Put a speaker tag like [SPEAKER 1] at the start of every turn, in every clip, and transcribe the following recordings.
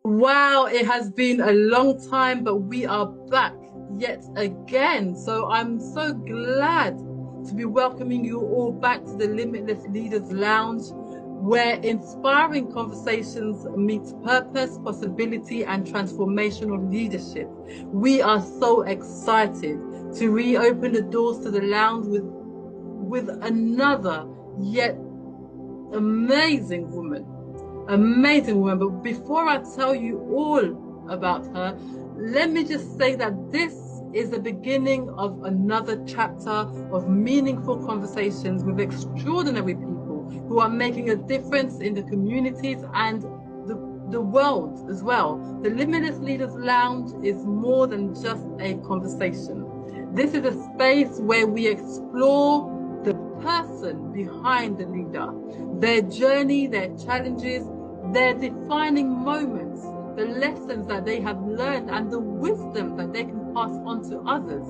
[SPEAKER 1] Wow, it has been a long time, but we are back yet again. So I'm so glad to be welcoming you all back to the Limitless Leaders Lounge, where inspiring conversations meet purpose, possibility, and transformational leadership. We are so excited to reopen the doors to the lounge with another yet amazing woman. Amazing woman. But before I tell you all about her, let me just say that this is the beginning of another chapter of meaningful conversations with extraordinary people who are making a difference in the communities and the world as well. The Limitless Leaders Lounge is more than just a conversation. This is a space where we explore the person behind the leader, their journey, their challenges, their defining moments, the lessons that they have learned, and the wisdom that they can pass on to others.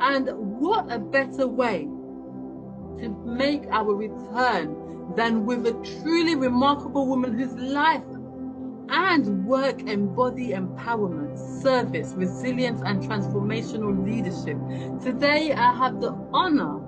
[SPEAKER 1] And what a better way to make our return than with a truly remarkable woman whose life and work embody empowerment, service, resilience, and transformational leadership. Today, I have the honor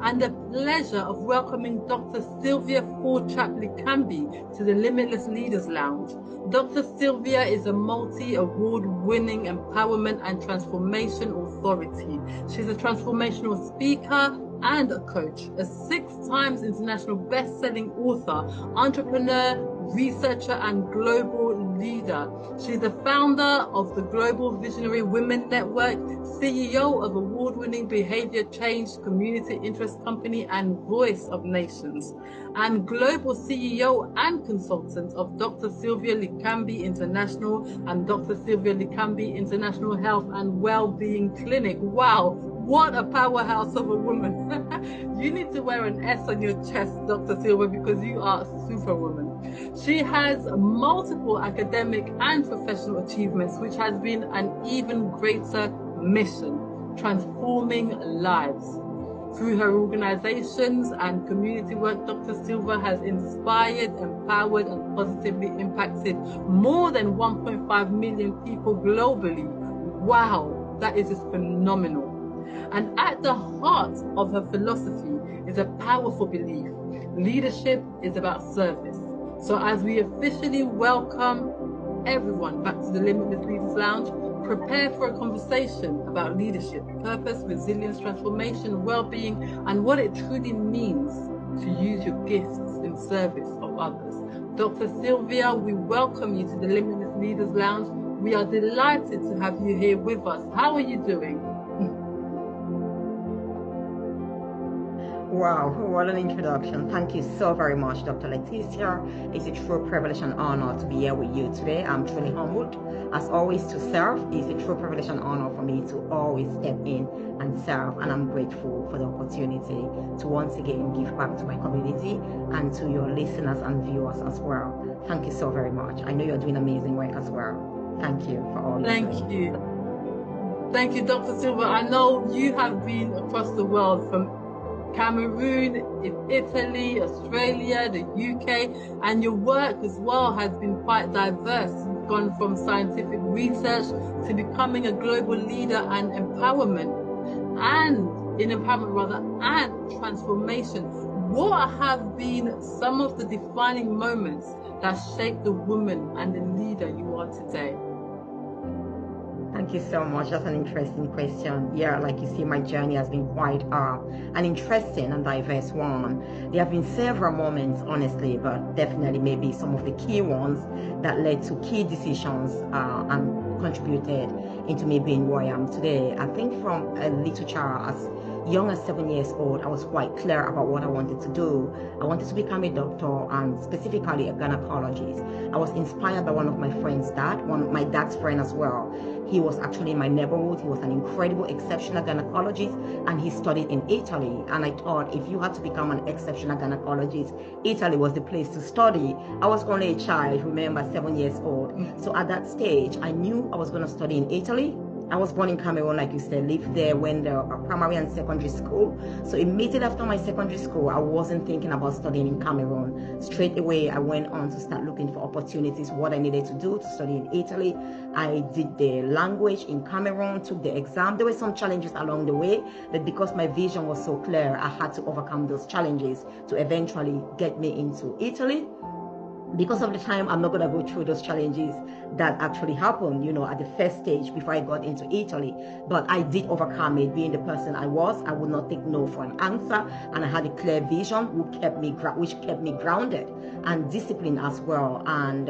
[SPEAKER 1] and the pleasure of welcoming Dr. Sylvia Forchap-Likambi to the Limitless Leaders Lounge. Dr. Sylvia is a multi-award-winning empowerment and transformation authority. She's a transformational speaker and a coach, a 6 times international best-selling author, entrepreneur, researcher, and global leader. She's the founder of the Global Visionary Women Network, CEO of award-winning behavior change community interest company and Voice of Nations, and global CEO and consultant of Dr. Sylvia Likambi International and Dr. Sylvia Likambi International Health and Wellbeing Clinic. Wow, what a powerhouse of a woman. You need to wear an S on your chest, Dr. Sylvia, because you are a superwoman. She has multiple academic and professional achievements, which has been an even greater mission, transforming lives. Through her organizations and community work, Dr. Sylvia has inspired, empowered, and positively impacted more than 1.5 million people globally. Wow, that is just phenomenal. And at the heart of her philosophy is a powerful belief: leadership is about service. So as we officially welcome everyone back to the Limitless Leaders Lounge, prepare for a conversation about leadership, purpose, resilience, transformation, well-being, and what it truly means to use your gifts in service of others. Dr. Sylvia, we welcome you to the Limitless Leaders Lounge. We are delighted to have you here with us. How are you doing?
[SPEAKER 2] Wow, what an introduction. Thank you so very much, Dr. Leticia. It's a true privilege and honor to be here with you today. I'm truly humbled. As always, to serve is a true privilege and honor for me to always step in and serve. And I'm grateful for the opportunity to once again give back to my community and to your listeners and viewers as well. Thank you so very much. I know you're doing amazing work as well. Thank you for all you're doing.
[SPEAKER 1] Thank you. Thank you, Dr. Silva. I know you have been across the world, from Cameroon, in Italy, Australia, the UK, and your work as well has been quite diverse. You've gone from scientific research to becoming a global leader and empowerment, and transformation. What have been some of the defining moments that shaped the woman and the leader you are today?
[SPEAKER 2] Thank you so much. That's an interesting question. Yeah, like you see, my journey has been quite an interesting and diverse one. There have been several moments, honestly, but definitely maybe some of the key ones that led to key decisions and contributed into me being who I am today. I think from a little child, as young as 7 years old, I was quite clear about what I wanted to do. I wanted to become a doctor, and specifically a gynecologist. I was inspired by one of my friend's dad, my dad's friend as well. He was actually in my neighborhood. He was an incredible, exceptional gynecologist, and he studied in Italy. And I thought, if you had to become an exceptional gynecologist, Italy was the place to study. I was only a child, remember, 7 years old. So at that stage, I knew I was going to study in Italy, I was born in Cameroon, like you said, lived there, went to primary and secondary school. So immediately after my secondary school, I wasn't thinking about studying in Cameroon. Straight away, I went on to start looking for opportunities, what I needed to do to study in Italy. I did the language in Cameroon, took the exam. There were some challenges along the way, but because my vision was so clear, I had to overcome those challenges to eventually get me into Italy. Because of the time, I'm not going to go through those challenges that actually happened, at the first stage before I got into Italy. But I did overcome it. Being the person I was, I would not take no for an answer, and I had a clear vision which kept me grounded and disciplined as well. And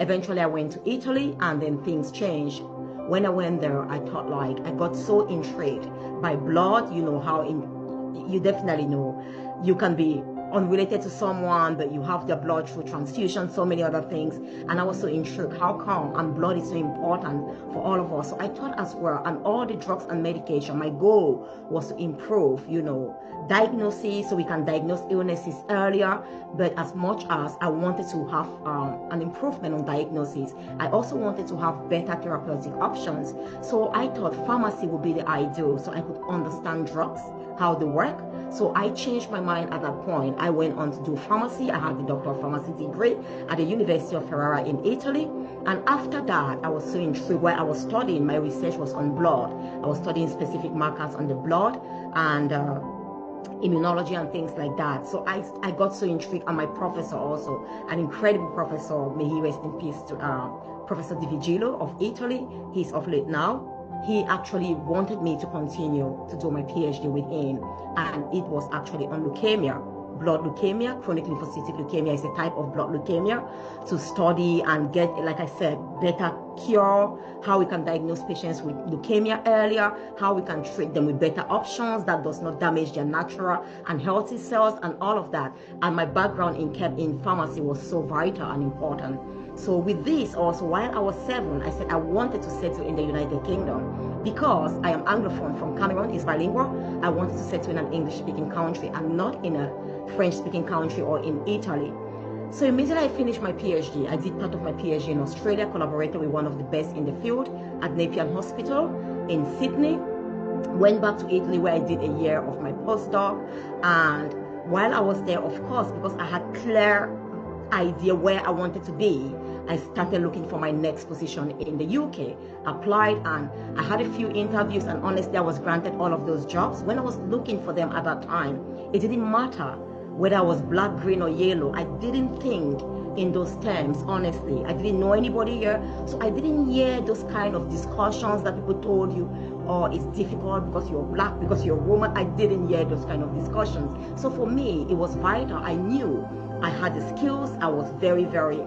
[SPEAKER 2] eventually, I went to Italy, and then things changed. When I went there, I thought I got so intrigued by blood. You definitely know you can be unrelated to someone, but you have their blood through transfusion, so many other things. And I was so intrigued, how come? And blood is so important for all of us. So I thought as well, and all the drugs and medication, my goal was to improve, diagnosis, so we can diagnose illnesses earlier. But as much as I wanted to have an improvement on diagnosis, I also wanted to have better therapeutic options. So I thought pharmacy would be the ideal, so I could understand drugs, how they work. So I changed my mind at that point. I went on to do pharmacy. I had the Doctor of Pharmacy degree at the University of Ferrara in Italy. And after that, I was so intrigued. While I was studying, my research was on blood. I was studying specific markers on the blood and immunology and things like that. So I got so intrigued. And my professor also, an incredible professor, may he rest in peace, to Professor Di Vigilo of Italy. He's off late now. He actually wanted me to continue to do my PhD with him, and it was actually on leukemia, blood leukemia. Chronic lymphocytic leukemia is a type of blood leukemia, to study and get, like I said, better cure, how we can diagnose patients with leukemia earlier, how we can treat them with better options that does not damage their natural and healthy cells, and all of that. And my background in pharmacy was so vital and important. So with this also, while I was 7, I said I wanted to settle in the United Kingdom because I am Anglophone from Cameroon, is bilingual. I wanted to settle in an English-speaking country and not in a French-speaking country or in Italy. So immediately I finished my PhD. I did part of my PhD in Australia, collaborated with one of the best in the field at Nepean Hospital in Sydney. Went back to Italy where I did a year of my postdoc. And while I was there, of course, because I had clear idea where I wanted to be, I started looking for my next position in the UK, applied, and I had a few interviews, and honestly, I was granted all of those jobs. When I was looking for them at that time, it didn't matter whether I was black, green, or yellow. I didn't think in those terms, honestly. I didn't know anybody here, so I didn't hear those kind of discussions that people told you, oh, it's difficult because you're black, because you're a woman. I didn't hear those kind of discussions. So for me, it was vital. I knew I had the skills. I was very, very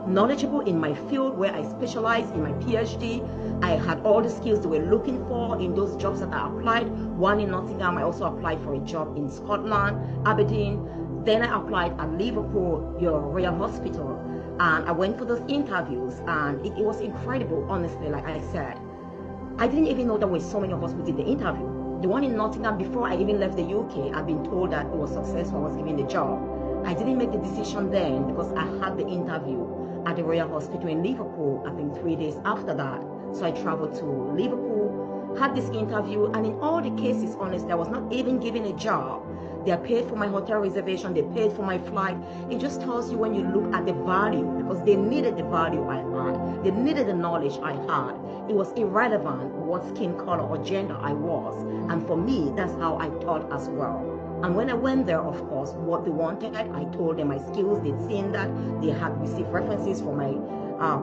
[SPEAKER 2] knowledgeable in my field where I specialized in my PhD. I had all the skills they were looking for in those jobs that I applied. One in Nottingham, I also applied for a job in Scotland, Aberdeen. Then I applied at Liverpool, your Royal Hospital. And I went for those interviews, and it was incredible, honestly, like I said. I didn't even know there were so many of us who did the interview. The one in Nottingham, before I even left the UK, I'd been told that it was successful, I was given the job. I didn't make the decision then because I had the interview at the Royal Hospital in Liverpool, I think 3 days after that. So I traveled to Liverpool, had this interview, and in all the cases, honestly, I was not even given a job. They paid for my hotel reservation, they paid for my flight. It just tells you when you look at the value, because they needed the value I had. They needed the knowledge I had. It was irrelevant what skin color or gender I was. And for me, that's how I thought as well. And when I went there, of course, what they wanted, I told them my skills. They'd seen that. They had received references from my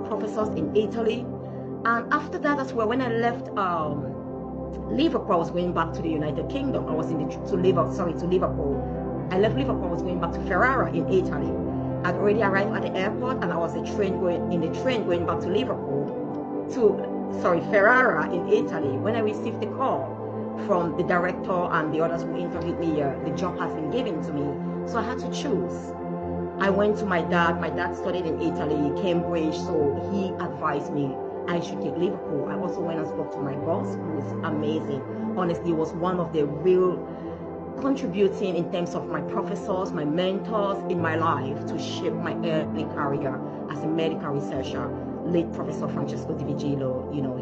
[SPEAKER 2] professors in Italy. And after that, that's where when I left Liverpool, I was going back to the United Kingdom. I was to Liverpool. I left Liverpool, I was going back to Ferrara in Italy. I'd already arrived at the airport, and I was in the train going back to Liverpool to Ferrara in Italy. When I received the call from the director and the others who interviewed me here, the job has been given to me. So I had to choose. I went to my dad. My dad studied in Italy, Cambridge, so he advised me I should take Liverpool. I also went and spoke to my boss, who was amazing. Honestly, was one of the real contributing in terms of my professors, my mentors in my life to shape my early career as a medical researcher. late Professor Francesco Di Vigilo, you know,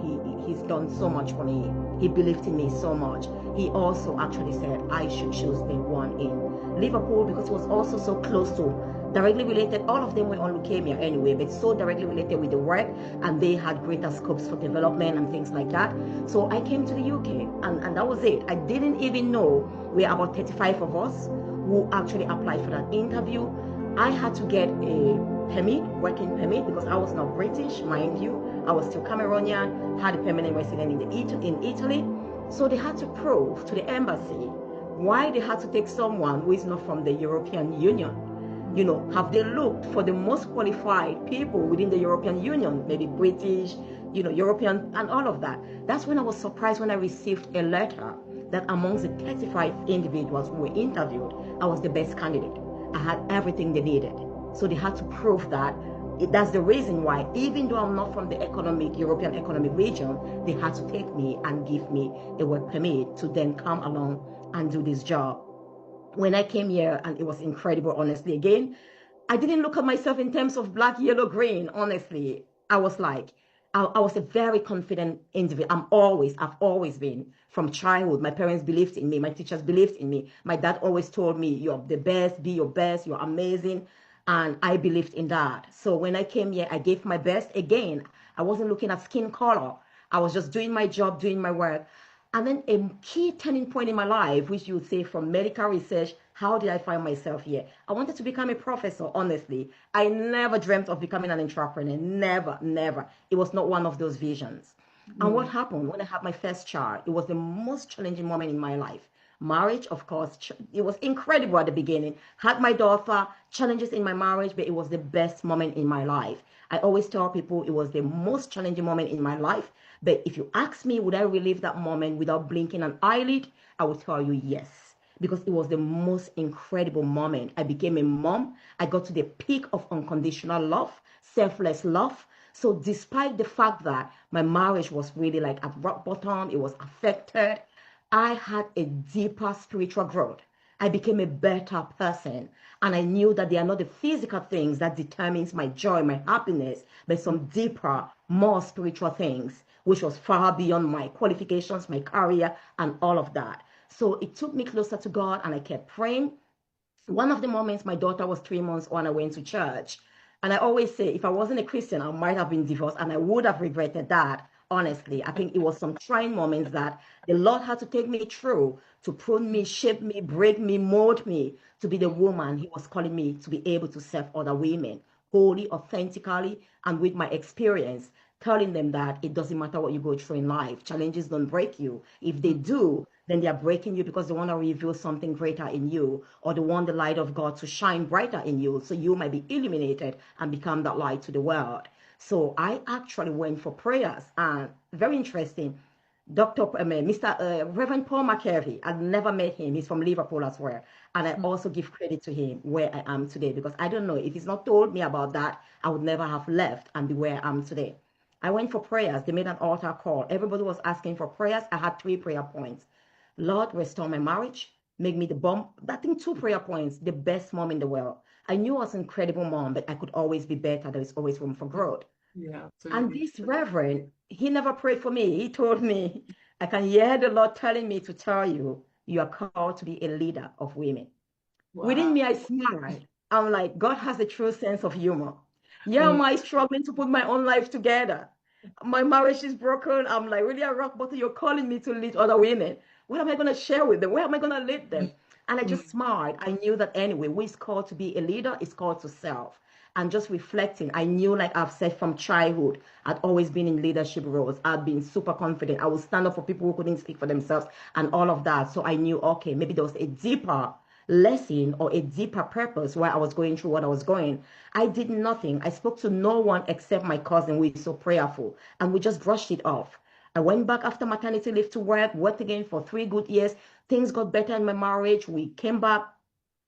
[SPEAKER 2] he's done so much for me. He believed in me so much. He also actually said I should choose the one in Liverpool because it was also so close to, directly related. All of them were on leukemia anyway, but so directly related with the work, and they had greater scopes for development and things like that. So I came to the UK, and that was it. I didn't even know we are about 35 of us who actually applied for that interview. I had to get a permit, working permit, because I was not British, mind you. I was still Cameroonian, had a permanent resident in Italy. So they had to prove to the embassy why they had to take someone who is not from the European Union. You know, have they looked for the most qualified people within the European Union, maybe British, you know, European, and all of that. That's when I was surprised when I received a letter that amongst the 35 individuals who were interviewed, I was the best candidate. I had everything they needed. So they had to prove that. That's the reason why, even though I'm not from the European economic region, they had to take me and give me a work permit to then come along and do this job. When I came here, and it was incredible, honestly. Again, I didn't look at myself in terms of black, yellow, green, honestly. I was like, I was a very confident individual. I've always been from childhood. My parents believed in me. My teachers believed in me. My dad always told me, you're the best, be your best, you're amazing. And I believed in that. So when I came here, I gave my best. Again, I wasn't looking at skin color. I was just doing my job, doing my work. And then a key turning point in my life, which you would say from medical research, how did I find myself here? I wanted to become a professor, honestly. I never dreamt of becoming an entrepreneur. Never, never. It was not one of those visions. And what happened when I had my first child? It was the most challenging moment in my life. Marriage, of course, it was incredible at the beginning. Had my daughter, challenges in my marriage, but it was the best moment in my life. I always tell people it was the most challenging moment in my life. But if you ask me, would I relive that moment without blinking an eyelid? I would tell you yes, because it was the most incredible moment. I became a mom. I got to the peak of unconditional love, selfless love. So despite the fact that my marriage was really like at rock bottom, it was affected, I had a deeper spiritual growth. I became a better person. And I knew that they are not the physical things that determines my joy, my happiness, but some deeper, more spiritual things, which was far beyond my qualifications, my career, and all of that. So it took me closer to God, and I kept praying. One of the moments, my daughter was 3 months old, and I went to church. And I always say, if I wasn't a Christian, I might have been divorced, and I would have regretted that. Honestly, I think it was some trying moments that the Lord had to take me through to prune me, shape me, break me, mold me to be the woman He was calling me to be able to serve other women wholly, authentically, and with my experience, telling them that it doesn't matter what you go through in life. Challenges don't break you. If they do, then they are breaking you because they want to reveal something greater in you, or they want the light of God to shine brighter in you so you might be illuminated and become that light to the world. So I actually went for prayers, and very interesting. Mr. Reverend Paul McCarthy, I've never met him. He's from Liverpool as well. And I also give credit to him where I am today, because I don't know, if he's not told me about that, I would never have left and be where I am today. I went for prayers. They made an altar call. Everybody was asking for prayers. I had 3 prayer points. Lord, restore my marriage. Make me the bomb. I think 2 prayer points, the best mom in the world. I knew I was an incredible mom, but I could always be better. There is always room for growth.
[SPEAKER 1] Yeah,
[SPEAKER 2] And
[SPEAKER 1] absolutely.
[SPEAKER 2] this reverend, he never prayed for me. He told me, I can hear the Lord telling me to tell you, you are called to be a leader of women. Within
[SPEAKER 1] Wow.
[SPEAKER 2] me, I smiled. I'm like, God has a true sense of humor. Yeah, am
[SPEAKER 1] Mm,
[SPEAKER 2] I struggling to put my own life together? My marriage is broken. I'm like, really a rock bottom. You're calling me to lead other women. What am I going to share with them? Where am I going to lead them? And I just
[SPEAKER 1] mm,
[SPEAKER 2] smiled. I knew that anyway, who is called to be a leader is called to serve. And just reflecting, I knew, like I've said from childhood, I'd always been in leadership roles. I'd been super confident. I would stand up for people who couldn't speak for themselves and all of that. So I knew, okay, maybe there was a deeper lesson or a deeper purpose why I was going through what I was going. I did nothing. I spoke to no one except my cousin, who is so prayerful, and we just brushed it off. I went back after maternity leave to work, worked again for 3 good years. Things got better in my marriage. We came back.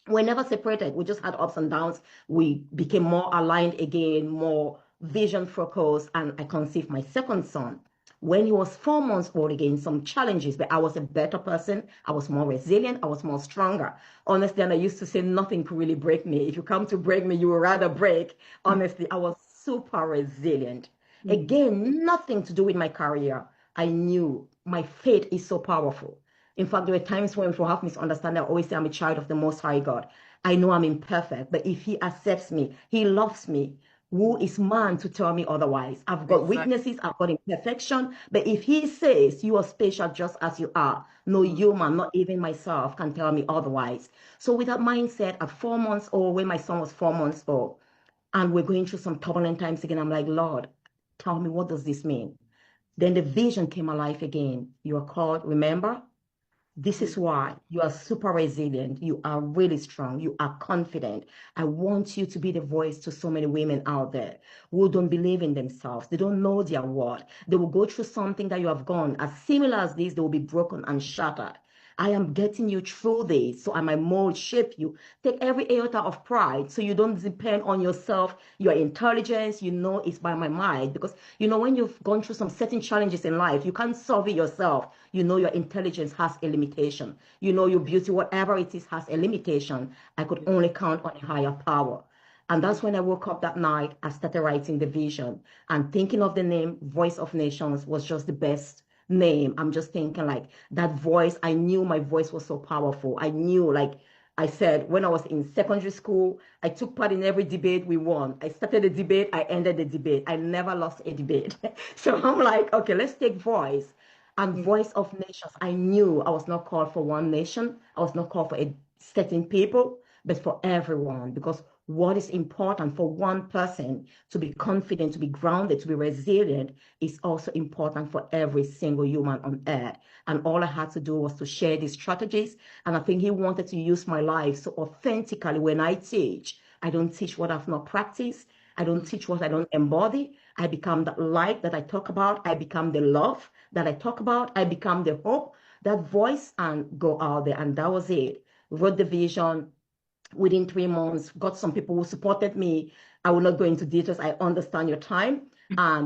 [SPEAKER 2] We never separated. We just had ups and downs. We became more aligned again, more vision focused, and I conceived my second son. When he was 4 months old, again, some challenges, but I was a better person. I was more resilient. I was more stronger. Honestly, and I used to say nothing could really break me. If you come to break me, you would rather break.
[SPEAKER 1] mm,
[SPEAKER 2] Honestly, I was super resilient. Again, nothing to do with my career. I knew my faith is so powerful. In fact, there were times when people have misunderstanding. I always say I'm a child of the Most High God. I know I'm imperfect, but if He accepts me, He loves me. Who is man to tell me otherwise? I've got
[SPEAKER 1] Exactly.
[SPEAKER 2] weaknesses, I've got imperfection, but if He says you are special just as you are, no
[SPEAKER 1] Mm.
[SPEAKER 2] human, not even myself, can tell me otherwise. So, with that mindset, at 4 months old, when my son was 4 months old, and we're going through some turbulent times again, I'm like, Lord, tell me, what does this mean? Then the vision came alive again. You are called, remember? This
[SPEAKER 1] Mm.
[SPEAKER 2] is why you are super resilient. You are really strong. You are confident. I want you to be the voice to so many women out there who don't believe in themselves. They don't know their worth. They will go through something that you have gone. As similar as this, they will be broken and shattered. I am getting you through this so I might mold, shape you. Take every iota of pride so you don't depend on yourself, your intelligence. You know it's by my mind. Because, when you've gone through some certain challenges in life, you can't solve it yourself. Your intelligence has a limitation. Your beauty, whatever it is, has a limitation. I could
[SPEAKER 1] Yeah.
[SPEAKER 2] only count on a higher power. And
[SPEAKER 1] Mm.
[SPEAKER 2] that's when I woke up that night. I started writing the vision and thinking of the name Voice of Nations was just the best name. I'm just thinking like that voice. I knew my voice was so powerful. I knew, like I said, when I was in secondary school, I took part in every debate we won. I started a debate, I ended the debate. I never lost a debate. So I'm like, okay, let's take voice and
[SPEAKER 1] Mm.
[SPEAKER 2] Voice of Nations. I knew I was not called for one nation. I was not called for a certain people, but for everyone. Because what is important for one person to be confident, to be grounded, to be resilient is also important for every single human on earth. And all I had to do was to share these strategies. And I think he wanted to use my life so authentically when I teach. I don't teach what I've not practiced. I don't
[SPEAKER 1] Mm.
[SPEAKER 2] teach what I don't embody. I become the light that I talk about. I become the love that I talk about. I become the hope, that voice, and go out there. And that was it. Wrote the vision within 3 months, got some people who supported me. I will not go into details. I understand your time.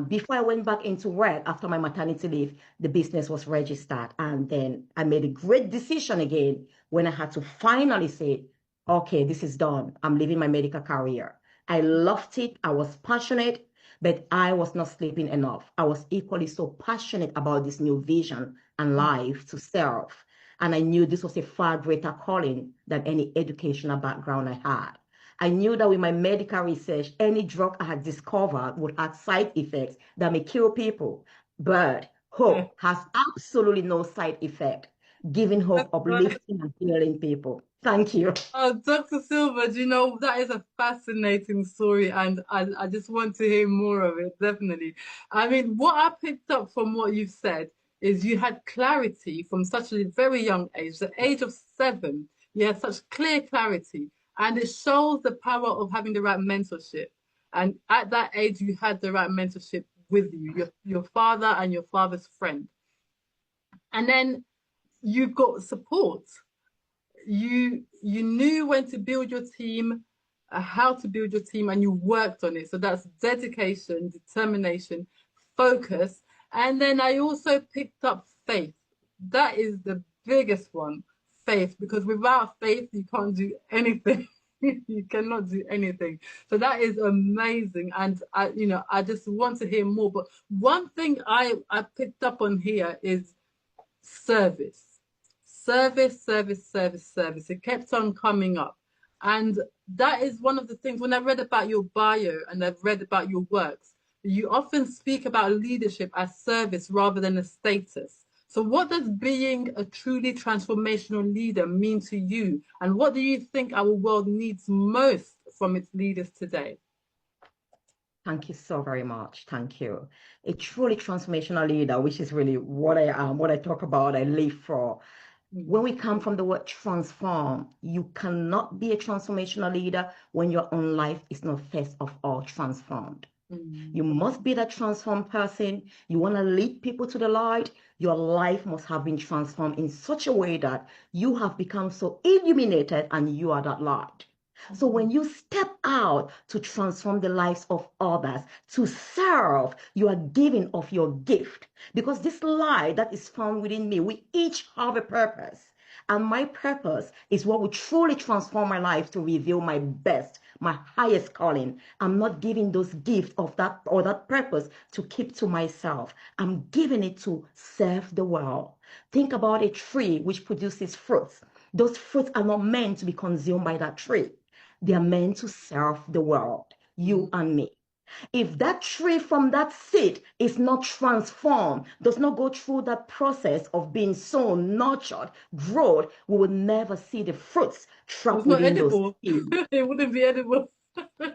[SPEAKER 2] Before I went back into work after my maternity leave, the business was registered. And then I made a great decision again when I had to finally say, okay, this is done. I'm leaving my medical career. I loved it. I was passionate, but I was not sleeping enough. I was equally so passionate about this new vision and
[SPEAKER 1] Mm.
[SPEAKER 2] life to serve. And I knew this was a far greater calling than any educational background I had. I knew that with my medical research, any drug I had discovered would have side effects that may kill people. But
[SPEAKER 1] Yeah.
[SPEAKER 2] hope has absolutely no side effect, giving
[SPEAKER 1] That's
[SPEAKER 2] hope,
[SPEAKER 1] right.
[SPEAKER 2] uplifting, and healing people. Thank you.
[SPEAKER 1] Oh, Dr. Silva, do you know, that is a fascinating story, and I just want to hear more of it, definitely. I mean, what I picked up from what you've said is you had clarity from such a very young age, the age of 7, you had such clear clarity, and it shows the power of having the right mentorship. And at that age, you had the right mentorship with you, your father and your father's friend. And then you got support. You knew when to build your team, how to build your team, and you worked on it. So that's dedication, determination, focus. And then I also picked up faith. That is the biggest one, faith, because without faith you can't do anything. You cannot do anything. So that is amazing. And I just want to hear more. But one thing I picked up on here is service, service, service, service, service. It kept on coming up. And that is one of the things when I read about your bio and I've read about your works, you often speak about leadership as service rather than a status. So, what does being a truly transformational leader mean to you? And what do you think our world needs most from its leaders today?
[SPEAKER 2] Thank you so very much. Thank you. A truly transformational leader, which is really what I am, what I talk about, I live for. When
[SPEAKER 1] Mm.
[SPEAKER 2] we come from the word transform, you cannot be a transformational leader when your own life is not first of all transformed. You
[SPEAKER 1] Mm.
[SPEAKER 2] must be that transformed person. You want to lead people to the light. Your life must have been transformed in such a way that you have become so illuminated and you are that light. So when
[SPEAKER 1] Mm.
[SPEAKER 2] you step out to transform the lives of others, to serve, you are giving of your gift. Because this light that is found within me, we each have a purpose. And my purpose is what will truly transform my life to reveal my best, my highest calling. I'm not giving those gifts of that or that purpose to keep to myself. I'm giving it to serve the world. Think about a tree which produces fruits. Those fruits are not meant to be consumed by that tree. They are meant to serve the world, you and me. If that tree from that seed is not transformed, does not go through that process of being sown, nurtured, grown, we will never see the fruits
[SPEAKER 1] It's
[SPEAKER 2] trapped
[SPEAKER 1] not
[SPEAKER 2] within those
[SPEAKER 1] edible.
[SPEAKER 2] seeds.
[SPEAKER 1] It wouldn't be edible.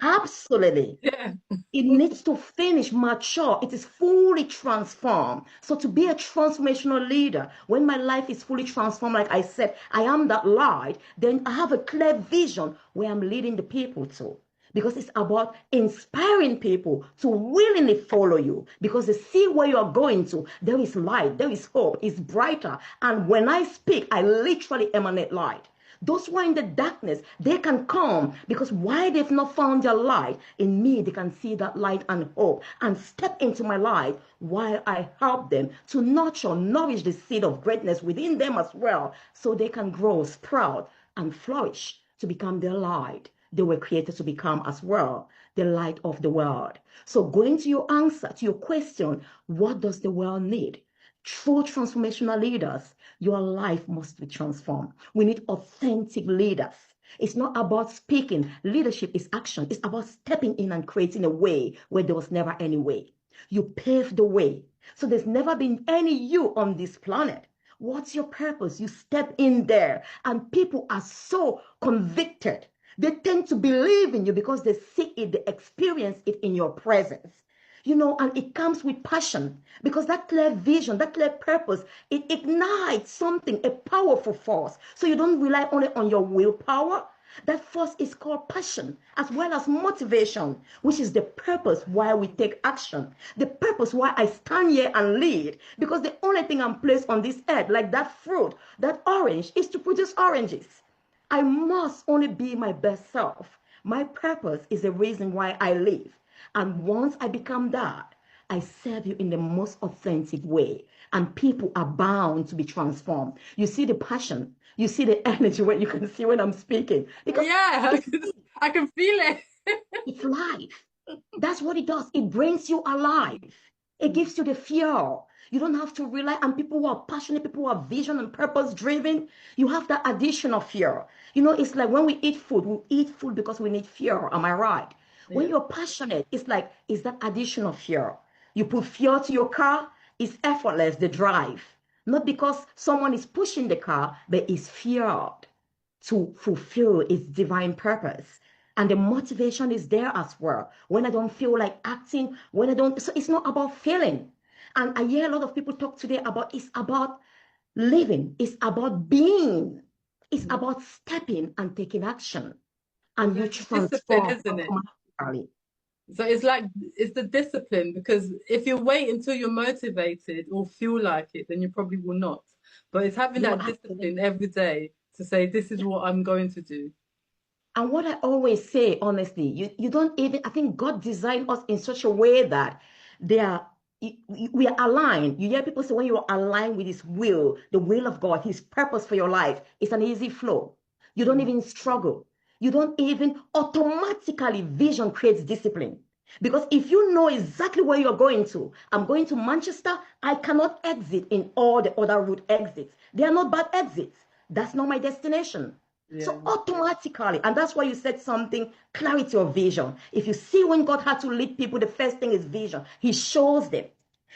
[SPEAKER 2] Absolutely.
[SPEAKER 1] Yeah.
[SPEAKER 2] It needs to finish mature. It is fully transformed. So to be a transformational leader, when my life is fully transformed, like I said, I am that light, then I have a clear vision where I'm leading the people to. Because it's about inspiring people to willingly follow you. Because they see where you are going to. There is light. There is hope. It's brighter. And when I speak, I literally emanate light. Those who are in the darkness, they can come because why they've not found their light, in me, they can see that light and hope and step into my light while I help them to nurture, nourish the seed of greatness within them as well so they can grow, sprout, and flourish to become their light. They were created to become as well the light of the world. So going to your answer, to your question, what does the world need? True transformational leaders, your life must be transformed. We need authentic leaders. It's not about speaking. Leadership is action. It's about stepping in and creating a way where there was never any way. You pave the way. So there's never been any you on this planet. What's your purpose? You step in there and people are so convicted. They tend to believe in you because they see it, they experience it in your presence. And it comes with passion because that clear vision, that clear purpose, it ignites something, a powerful force. So you don't rely only on your willpower. That force is called passion as well as motivation, which is the purpose why we take action. The purpose why I stand here and lead, because the only thing I'm placed on this earth, like that fruit, that orange, is to produce oranges. I must only be my best self. My purpose is the reason why I live. And once I become that, I serve you in the most authentic way. And people are bound to be transformed. You see the passion. You see the energy when you can see when I'm speaking. Because
[SPEAKER 1] Yeah, I can feel it.
[SPEAKER 2] it's life. That's what it does. It brings you alive. It gives you the fuel. You don't have to rely on people who are passionate, people who are vision and purpose driven. You have that additional fuel. It's like when we eat food because we need fuel. Am I right? When
[SPEAKER 1] Yeah.
[SPEAKER 2] you're passionate, it's that additional fuel. You put fuel to your car, it's effortless, the drive. Not because someone is pushing the car, but it's fueled to fulfill its divine purpose. And the motivation is there as well. When I don't feel like acting, so it's not about feeling. And I hear a lot of people talk today about it's about living, it's about being, it's
[SPEAKER 1] Mhm.
[SPEAKER 2] about stepping and taking action. And
[SPEAKER 1] It's
[SPEAKER 2] you
[SPEAKER 1] like the discipline,
[SPEAKER 2] transform
[SPEAKER 1] isn't it?
[SPEAKER 2] automatically.
[SPEAKER 1] So it's the discipline because if you wait until you're motivated or feel like it, then you probably will not. But it's having
[SPEAKER 2] No,
[SPEAKER 1] that
[SPEAKER 2] absolutely.
[SPEAKER 1] discipline every day to say, this is what I'm going to do.
[SPEAKER 2] And what I always say, honestly, you don't even, I think God designed us in such a way that they are, we are aligned. You hear people say when you are aligned with His will, the will of God, His purpose for your life, it's an easy flow. You don't
[SPEAKER 1] Mm.
[SPEAKER 2] even struggle. You don't even automatically, vision creates discipline. Because if you know exactly where you're going to, I'm going to Manchester, I cannot exit in all the other route exits. They are not bad exits. That's not my destination.
[SPEAKER 1] Yeah.
[SPEAKER 2] So automatically, and that's why you said something, clarity of vision. If you see when God had to lead people, the first thing is vision. He shows them.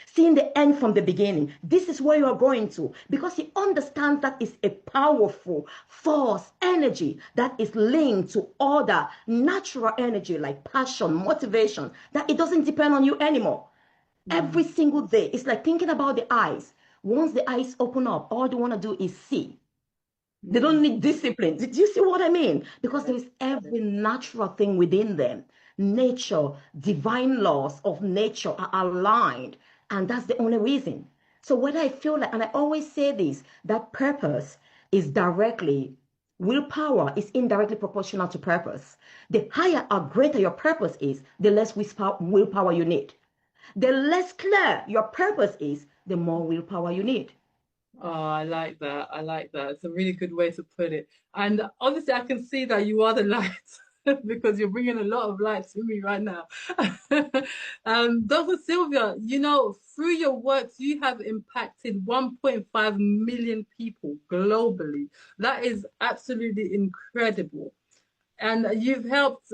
[SPEAKER 2] Seeing the end from the beginning. This is where you are going to. Because he understands that is a powerful force, energy that is linked to other natural energy like passion, motivation, that it doesn't depend on you anymore. Every
[SPEAKER 1] Mm.
[SPEAKER 2] single day. It's like thinking about the eyes. Once the eyes open up, all they want to do is see. They don't
[SPEAKER 1] Mm.
[SPEAKER 2] need discipline. Did you see what I mean? Because
[SPEAKER 1] Yeah.
[SPEAKER 2] there is every natural thing within them. Nature, divine laws of nature are aligned. And that's the only reason. So whether I feel like, and I always say this, that purpose is directly, willpower is indirectly proportional to purpose. The higher or greater your purpose is, the less willpower you need. The less clear your purpose is, the more willpower you need.
[SPEAKER 1] Oh, I like that. I like that. It's a really good way to put it. And obviously, I can see that you are the light because you're bringing a lot of light to me right now. Dr. Sylvia, through your works, you have impacted 1.5 million people globally. That is absolutely incredible. And you've helped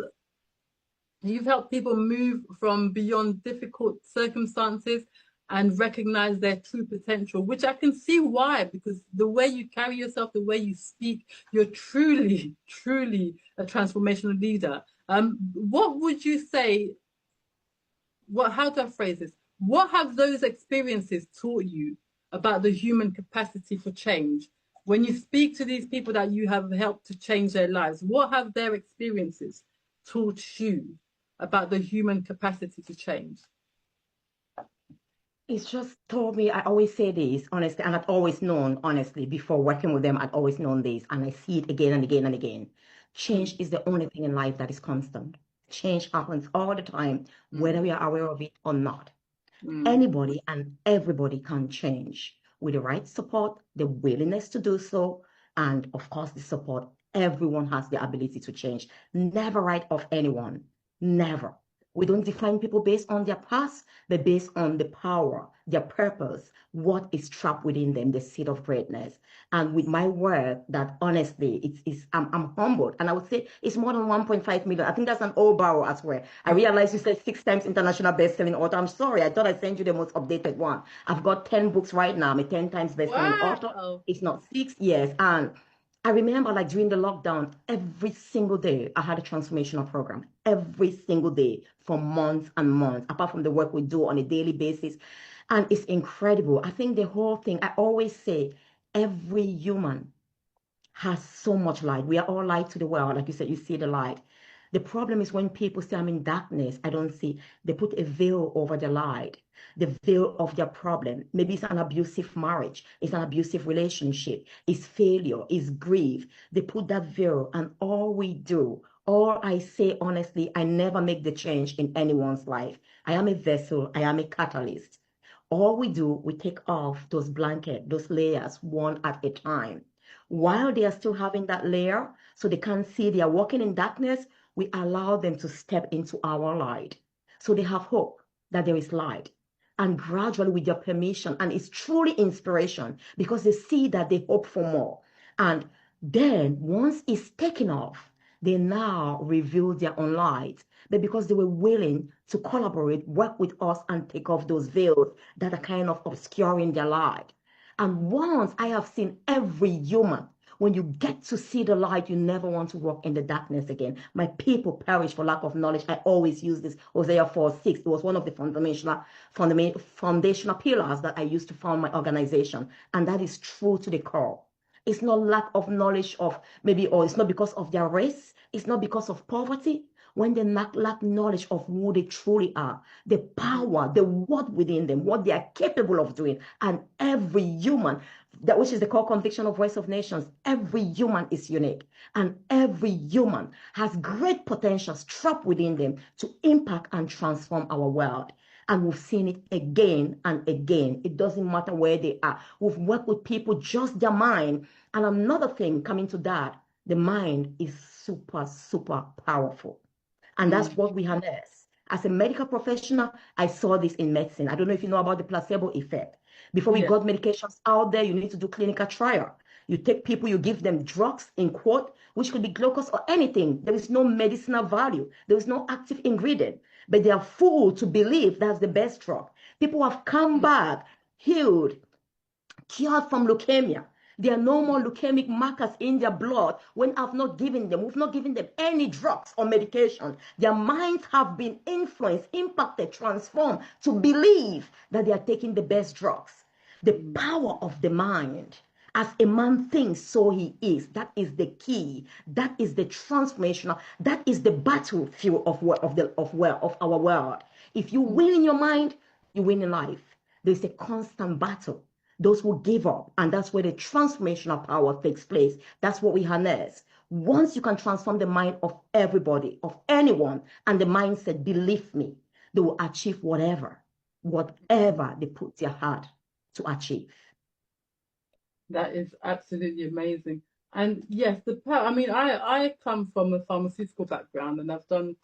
[SPEAKER 1] people move from beyond difficult circumstances and recognize their true potential, which I can see why, because the way you carry yourself, the way you speak, you're truly, truly a transformational leader. What would you say? How do I phrase this? What have those experiences taught you about the human capacity for change? When you speak to these people that you have helped to change their lives, what have their experiences taught you about the human capacity to change?
[SPEAKER 2] It's just told me, I always say this, honestly, and I've always known, honestly, before working with them, I'd always known this, and I see it again and again and again.
[SPEAKER 1] Mm,
[SPEAKER 2] Change is the only thing in life that is constant. Change happens all the time, whether
[SPEAKER 1] mm,
[SPEAKER 2] we are aware of it or not.
[SPEAKER 1] mm,
[SPEAKER 2] Anybody and everybody can change with the right support, the willingness to do so, and of course, the support. Everyone has the ability to change. Never write off anyone. Never. We don't define people based on their past, but based on the power, their purpose, what is trapped within them, the seed of greatness. And with my work, that honestly, I'm humbled. And I would say it's more than 1.5 million. I think that's an old barrel as well. I realized you said 6 times international best-selling author. I'm sorry, I thought I sent you the most updated one. I've got 10 books right now. I'm a 10 times best-selling author.
[SPEAKER 1] wow.
[SPEAKER 2] It's not 6 years. And I remember like during the lockdown, every single day I had a transformational program. Every single day for months and months, apart from the work we do on a daily basis. And it's incredible. I think the whole thing, I always say, every human has so much light. We are all light to the world. Like you said, you see the light. The problem is when people say, I'm in darkness, I don't see. They put a veil over the light, the veil of their problem. Maybe it's an abusive marriage, it's an abusive relationship, it's failure, it's grief. They put that veil, and all we do, all I say honestly, I never make the change in anyone's life. I am a vessel, I am a catalyst. All we do, we take off those blankets, those layers, one at a time. While they are still having that layer, so they can't see they are walking in darkness, we allow them to step into our light. So they have hope that there is light. And gradually, with their permission, and it's truly inspiration because they see that they hope for more. And then once it's taken off, they now reveal their own light. But because they were willing to collaborate, work with us, and take off those veils that are kind of obscuring their light. And once I have seen every human, when you get to see the light, you never want to walk in the darkness again. My people perish for lack of knowledge. I always use this Hosea 4:6. It was one of the foundational pillars that I used to found my organization. And that is true to the core. It's not lack of knowledge of maybe, or it's not because of their race. It's not because of poverty. When they lack knowledge of who they truly are, the power, the what within them, what they are capable of doing, and every human, that which is the core conviction of Voice of Nations, every human is unique, and every human has great potentials trapped within them to impact and transform our world. And we've seen it again and again. It doesn't matter where they are. We've worked with people, just their mind. And another thing coming to that, the mind is super, super powerful. And that's
[SPEAKER 1] Mm,
[SPEAKER 2] what we harness. As a medical professional, I saw this in medicine. I don't know if you know about the placebo effect. Before we
[SPEAKER 1] yeah.
[SPEAKER 2] got medications out there, you need to do clinical trial. You take people, you give them drugs in quote, which could be glucose or anything. There is no medicinal value. There is no active ingredient. But they are fooled to believe that's the best drug. People have come back healed, cured from leukemia. There are no more leukemic markers in their blood when we've not given them any drugs or medication. Their minds have been influenced, impacted, transformed to believe that they are taking the best drugs. The
[SPEAKER 1] Mm,
[SPEAKER 2] power of the mind. As a man thinks, so he is. That is the key. That is the transformational. That is the battlefield of our world. If you
[SPEAKER 1] mm,
[SPEAKER 2] win in your mind, you win in life. There's a constant battle. Those who give up, and that's where the transformational power takes place. That's what we harness. Once you can transform the mind of everybody, of anyone, and the mindset, believe me, they will achieve whatever
[SPEAKER 1] mm.
[SPEAKER 2] they put their heart to achieve.
[SPEAKER 1] That is absolutely amazing. And yes, the power, I mean, I come from a pharmaceutical background and I've done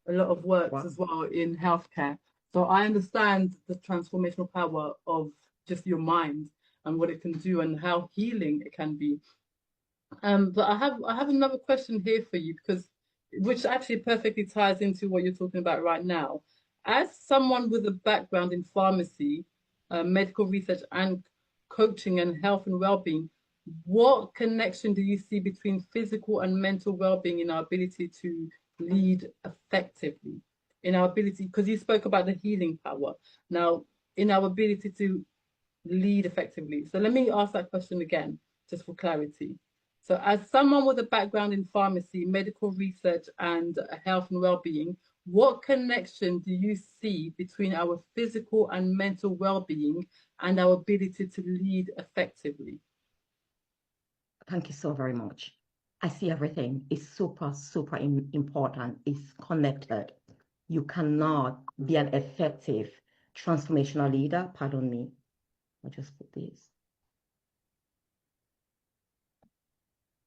[SPEAKER 1] a lot of works
[SPEAKER 2] Wow.
[SPEAKER 1] as well in healthcare. So I understand the transformational power of just your mind and what it can do and how healing it can be. But I have another question here for you because which actually perfectly ties into what you're talking about right now. As someone with a background in pharmacy, medical research, and coaching and health and well-being, what connection do you see between physical and mental well-being in our ability to lead effectively? In our ability, because you spoke about the healing power. Now, in our ability to lead effectively. So let me ask that question again, just for clarity. So, as someone with a background in pharmacy, medical research, and health and well-being, what connection do you see between our physical and mental well-being and our ability to lead effectively?
[SPEAKER 2] Thank you so very much. I see everything is super, super important. It's connected. You cannot be an effective transformational leader. Pardon me. I'll just put this.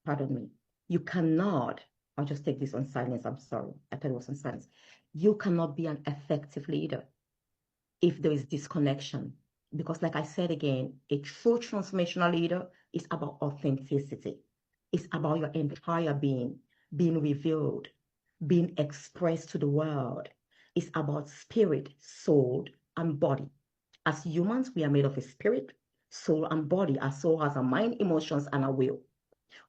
[SPEAKER 2] Pardon me. You cannot, I'll just take this on silence. I'm sorry. I thought it was on silence. You cannot be an effective leader if there is disconnection. Because, like I said again, a true transformational leader is about authenticity. It's about your entire being revealed, being expressed to the world. It's about spirit, soul, and body. As humans, we are made of a spirit, soul, and body. Our soul has a mind, emotions, and a will.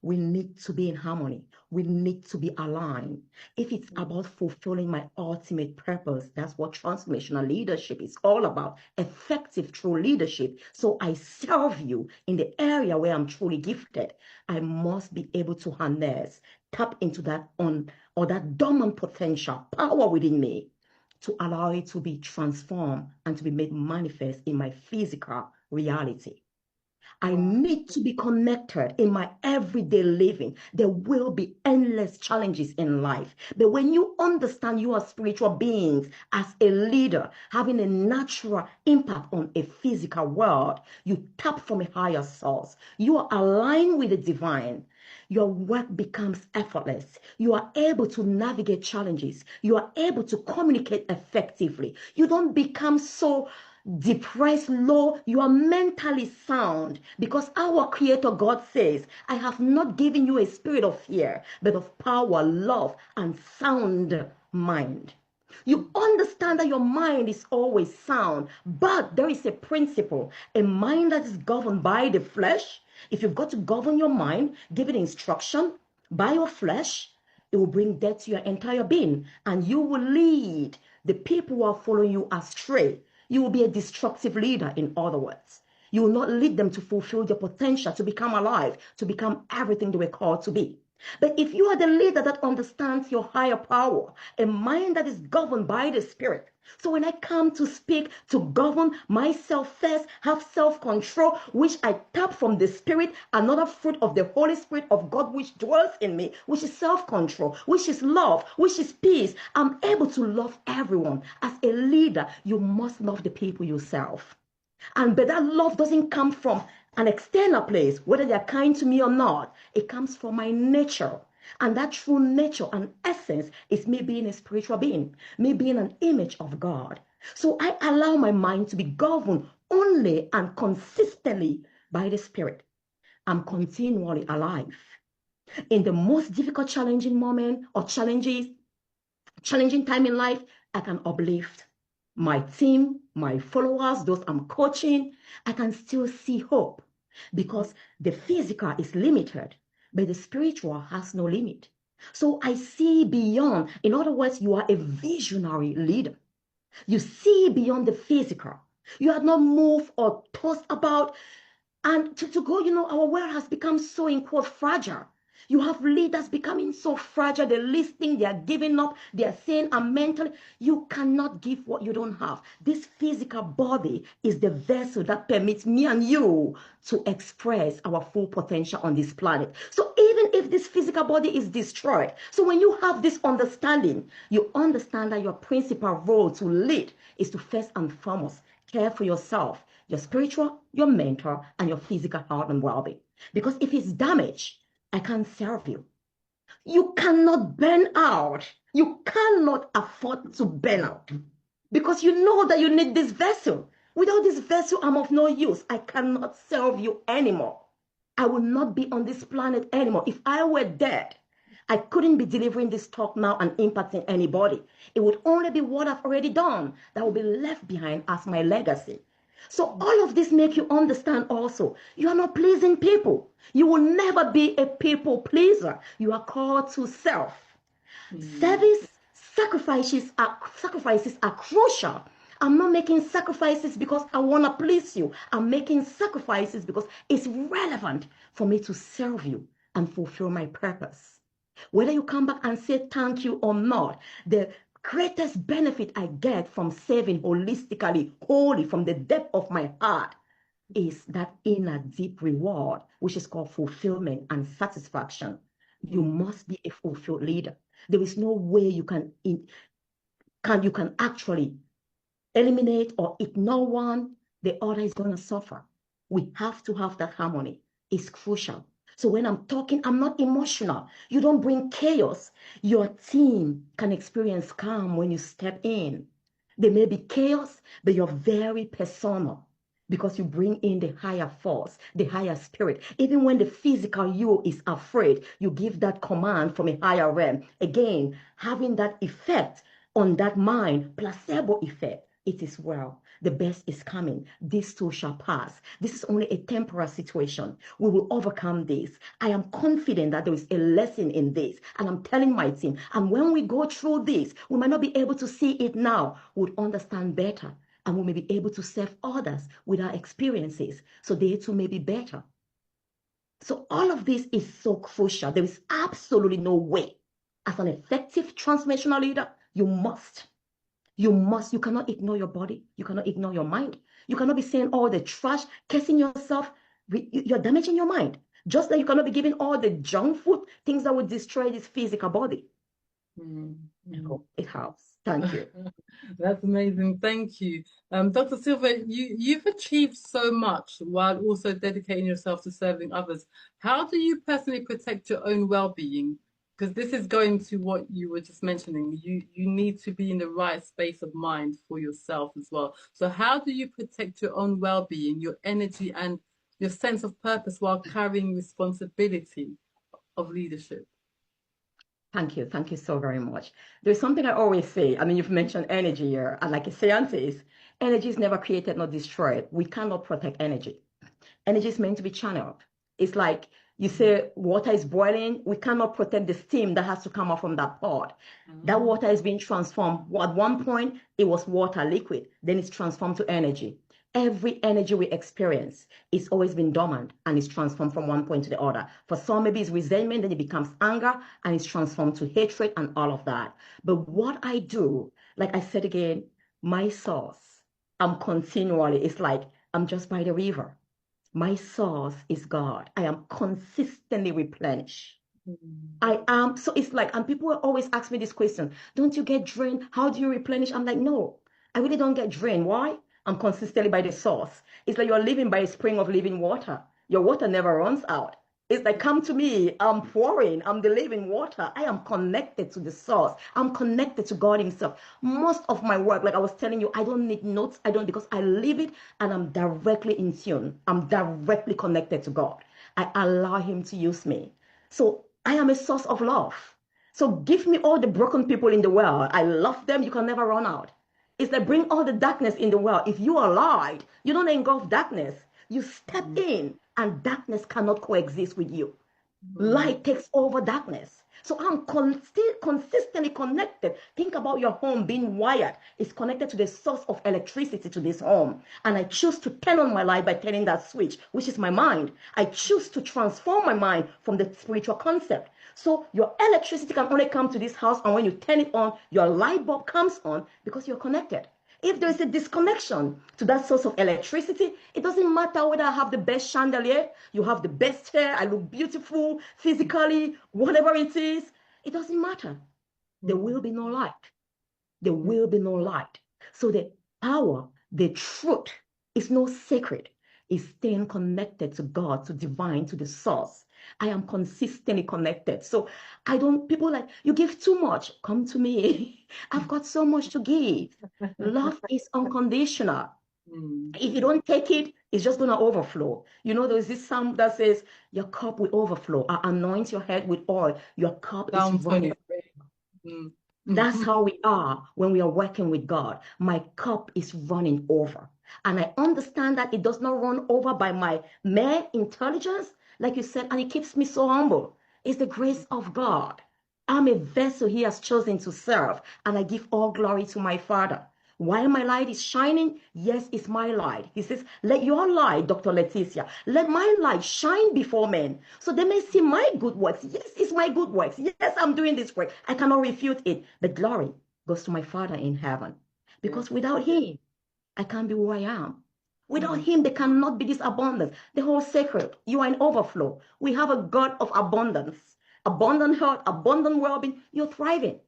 [SPEAKER 2] We need to be in harmony. We need to be aligned. If it's about fulfilling my ultimate purpose, that's what transformational leadership is all about. Effective, true leadership. So I serve you in the area where I'm truly gifted. I must be able to harness, tap into that on or that dormant potential power within me to allow it to be transformed and to be made manifest in my physical reality. I
[SPEAKER 1] Wow.
[SPEAKER 2] need to be connected in my everyday living. There will be endless challenges in life. But when you understand you are spiritual beings as a leader, having a natural impact on a physical world, you tap from a higher source. You are aligned with the divine. Your work becomes effortless. You are able to navigate challenges. You are able to communicate effectively. You don't become so depressed, low. You are mentally sound because our Creator God says, I have not given you a spirit of fear, but of power, love, and sound mind. You understand that your mind is always sound, but there is a principle, a mind that is governed by the flesh. If you've got to govern your mind, give it instruction by your flesh, it will bring death to your entire being, and you will lead the people who are following you astray. You will be a destructive leader, in other words. You will not lead them to fulfill their potential, to become alive, to become everything they were called to be. But if you are the leader that understands your higher power, a mind that is governed by the Spirit. So when I come to speak, to govern myself first, have self-control, which I tap from the Spirit, another fruit of the Holy Spirit of God which dwells in me, which is self-control, which is love, which is peace. I'm able to love everyone. As a leader, you must love the people yourself. And but that love doesn't come from an external place, whether they're kind to me or not. It comes from my nature. And that true nature and essence is me being a spiritual being, me being an image of God. So I allow my mind to be governed only and consistently by the Spirit. I'm continually alive. In the most difficult, challenging moment or challenging time in life, I can uplift my team, my followers, those I'm coaching. I can still see hope because the physical is limited, but the spiritual has no limit. So I see beyond. In other words, you are a visionary leader. You see beyond the physical. You are not moved or tossed about and to go, our world has become so, in quote, fragile. You have leaders becoming so fragile. They're listening, they are giving up, they are saying, I'm mentally. You cannot give what you don't have. This physical body is the vessel that permits me and you to express our full potential on this planet. So even if this physical body is destroyed, so when you have this understanding, you understand that your principal role to lead is to first and foremost care for yourself, your spiritual, your mental, and your physical health and well-being. Because if it's damaged, I can't serve you. You cannot burn out. You cannot afford to burn out because you know that you need this vessel. Without this vessel, I'm of no use. I cannot serve you anymore. I will not be on this planet anymore. If I were dead, I couldn't be delivering this talk now and impacting anybody. It would only be what I've already done that will be left behind as my legacy. So all of this make you understand also, you are not pleasing people. You will never be a people pleaser. You are called to self. Service sacrifices are crucial. I'm not making sacrifices because I want to please you. I'm making sacrifices because it's relevant for me to serve you and fulfill my purpose. Whether you come back and say thank you or not, the greatest benefit I get from serving holistically, wholly from the depth of my heart is that inner deep reward, which is called fulfillment and satisfaction. You must be a fulfilled leader. There is no way you can actually eliminate or ignore one, the other is going to suffer. We have to have that harmony. It's crucial. So when I'm talking, I'm not emotional. You don't bring chaos. Your team can experience calm when you step in. There may be chaos, but you're very personal because you bring in the higher force, the higher spirit. Even when the physical you is afraid, you give that command from a higher realm. Again, having that effect on that mind, placebo effect. It is well. The best is coming. This too shall pass. This is only a temporary situation. We will overcome this. I am confident that there is a lesson in this. And I'm telling my team, and when we go through this, we might not be able to see it now. We'll understand better. And we may be able to serve others with our experiences. So they too may be better. So all of this is so crucial. There is absolutely no way. As an effective transformational leader, you cannot ignore your body. You cannot ignore your mind. You cannot be saying all the trash, cursing yourself. You're damaging your mind. Just like you cannot be giving all the junk food, things that would destroy this physical body. It helps. Thank you.
[SPEAKER 1] That's amazing. Thank you. Dr. Silva, you've achieved so much while also dedicating yourself to serving others. How do you personally protect your own well-being? Because this is going to what you were just mentioning. You need to be in the right space of mind for yourself as well. So how do you protect your own well-being, your energy, and your sense of purpose while carrying responsibility of leadership?
[SPEAKER 2] Thank you. Thank you so very much. There's something I always say. I mean, you've mentioned energy here. And like a scientist, energy is never created nor destroyed. We cannot protect energy. Energy is meant to be channeled. It's like you say water is boiling. We cannot protect the steam that has to come out from that pot. That water is being transformed. At one point, it was water, liquid. Then it's transformed to energy. Every energy we experience is always been dormant and is transformed from one point to the other. For some, maybe it's resentment, then it becomes anger and it's transformed to hatred and all of that. But what I do, like I said again, my source, I'm continually, it's like I'm just by the river. My source is God. I am consistently replenished. I am, so it's like, and people always ask me this question, don't you get drained? How do you replenish? I'm like, no, I really don't get drained. Why? I'm consistently by the source. It's like you're living by a spring of living water. Your water never runs out. It's like, come to me, I'm pouring, I'm the living water. I am connected to the source. I'm connected to God himself. Most of my work, like I was telling you, I don't need notes. I don't, because I live it and I'm directly in tune. I'm directly connected to God. I allow him to use me. So I am a source of love. So give me all the broken people in the world. I love them. You can never run out. It's like bring all the darkness in the world. If you are light, you don't engulf darkness. You step in and darkness cannot coexist with you. Light takes over darkness. So I'm consistently connected. Think about your home being wired. It's connected to the source of electricity to this home. And I choose to turn on my light by turning that switch, which is my mind. I choose to transform my mind from the spiritual concept. So your electricity can only come to this house, and when you turn it on, your light bulb comes on because you're connected. If there is a disconnection to that source of electricity, it doesn't matter whether I have the best chandelier, you have the best hair, I look beautiful physically, whatever it is, it doesn't matter. There will be no light. There will be no light. So the power, The truth is no secret. It's staying connected to God, to divine, to the source. I am consistently connected. So I don't, people like, you give too much. Come to me. I've got so much to give. Love is unconditional. If you don't take it, it's just going to overflow. You know, there's this psalm that says, your cup will overflow. I anoint your head with oil. Your cup is
[SPEAKER 1] Psalm
[SPEAKER 2] running.
[SPEAKER 1] 23.
[SPEAKER 2] That's how we are when we are working with God. My cup is running over. And I understand that it does not run over by my mere intelligence, like you said, and it keeps me so humble. It's the grace of God. I'm a vessel He has chosen to serve, and I give all glory to my Father. While my light is shining, yes, it's my light. He says, let your light, Dr. Leticia, let my light shine before men so they may see my good works. Yes, it's my good works. Yes, I'm doing this work. I cannot refute it. But glory goes to my Father in heaven. Because without Him, I can't be who I am. Without Him, there cannot be this abundance. The whole secret, you are in overflow. We have a God of abundance, abundant health, abundant well-being. You're thriving.